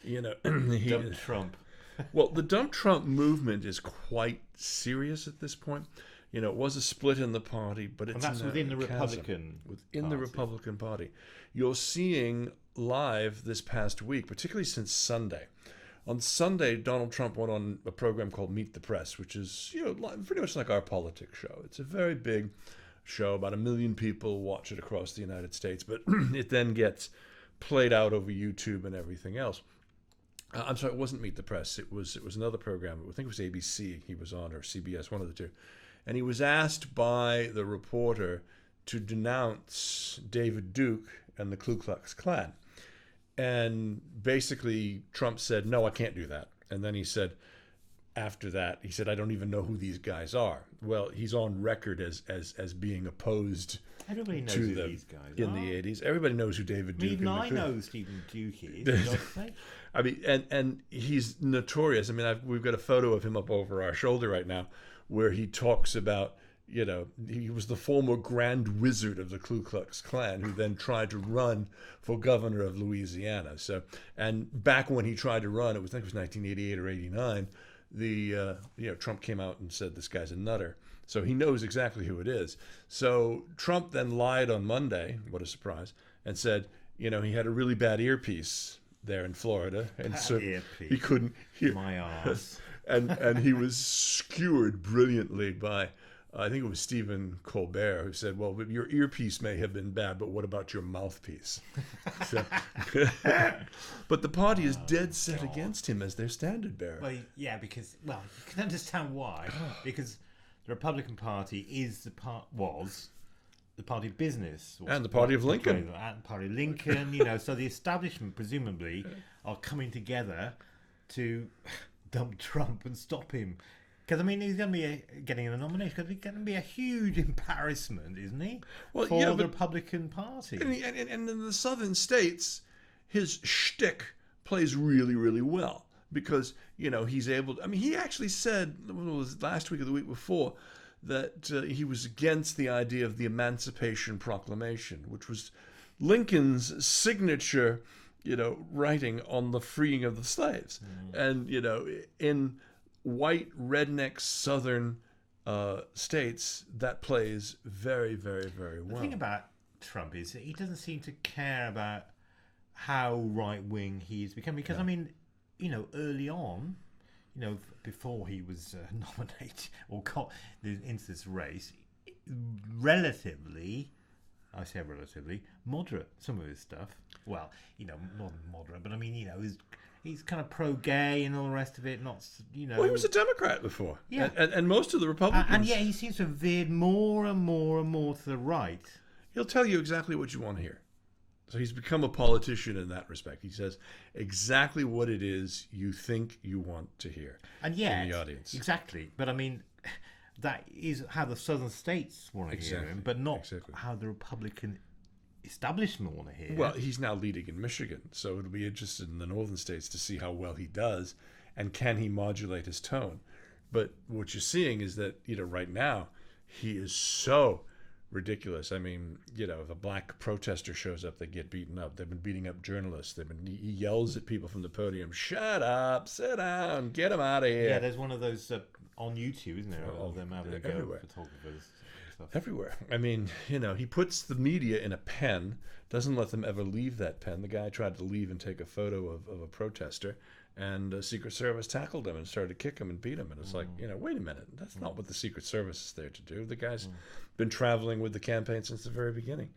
You know, Dump Trump. well, the dump Trump movement is quite serious at this point. You know, it was a split in the party, but it's And that's now within the a chasm Republican within the Party. Republican Party. You're seeing live this past week, particularly since Sunday. On Sunday, Donald Trump went on a program called Meet the Press, which is pretty much like our politics show. It's a very big show. About 1 million people watch it across the United States, but it then gets played out over YouTube and everything else. I'm sorry, it wasn't Meet the Press. It was another program. I think it was ABC he was on, or CBS, one of the two. And he was asked by the reporter to denounce David Duke and the Ku Klux Klan. And basically, Trump said, no, I can't do that. And then he said, after that, he said, I don't even know who these guys are. Well, he's on record as being opposed Everybody knows to who them these guys in are. the 80s. Everybody knows who David Duke Even and I the know who Stephen Duke is. For God's sake. I mean, and he's notorious. I mean, we've got a photo of him up over our shoulder right now where he talks about, he was the former Grand Wizard of the Ku Klux Klan who then tried to run for governor of Louisiana. So, and back when he tried to run, I think it was 1988 or 89, Trump came out and said, this guy's a nutter. So he knows exactly who it is. So Trump then lied on Monday, what a surprise, and said, he had a really bad earpiece there in Florida, and so he couldn't hear my ass. and he was skewered brilliantly by, I think it was Stephen Colbert, who said, well, your earpiece may have been bad, but what about your mouthpiece? So, but the party is dead set against him as their standard bearer. Well, yeah, because, you can understand why. Because the Republican Party was the party of business. And the party of Lincoln. And the party of Lincoln, so the establishment, presumably, are coming together to dump Trump and stop him. Because, he's going to be getting a nomination. Because he's going to be a huge embarrassment, isn't he? For the Republican Party. And in the southern states, his shtick plays really, really well. Because, he's able to, he actually said, it was last week or the week before, that he was against the idea of the Emancipation Proclamation, which was Lincoln's signature, writing on the freeing of the slaves. And, in white, redneck, southern states, that plays very, very, very well. The thing about Trump is that he doesn't seem to care about how right-wing he's become. Because, early on, before he was nominated or got into this race, relatively moderate, some of his stuff. Well, not moderate, but he's kind of pro-gay and all the rest of it. Well, he was a Democrat before. Yeah. And most of the Republicans. And yet he seems to have veered more and more and more to the right. He'll tell you exactly what you want to hear. So he's become a politician in that respect. He says exactly what it is you think you want to hear in the audience. Exactly. But that is how the southern states want to hear him, but not how the Republican establishment want to hear him. Well, he's now leading in Michigan, so it'll be interesting in the northern states to see how well he does and can he modulate his tone. But what you're seeing is that, right now, he is so ridiculous. If a black protester shows up, they get beaten up. They've been beating up journalists. He yells at people from the podium, shut up, sit down, get them out of here. Yeah, there's one of those on YouTube, isn't there, of them having a go everywhere. At photographers. Stuff. Everywhere. He puts the media in a pen, doesn't let them ever leave that pen. The guy tried to leave and take a photo of a protester, and Secret Service tackled him and started to kick him and beat him. And it's like, wait a minute, that's not what the Secret Service is there to do. The guy's been traveling with the campaign since the very beginning.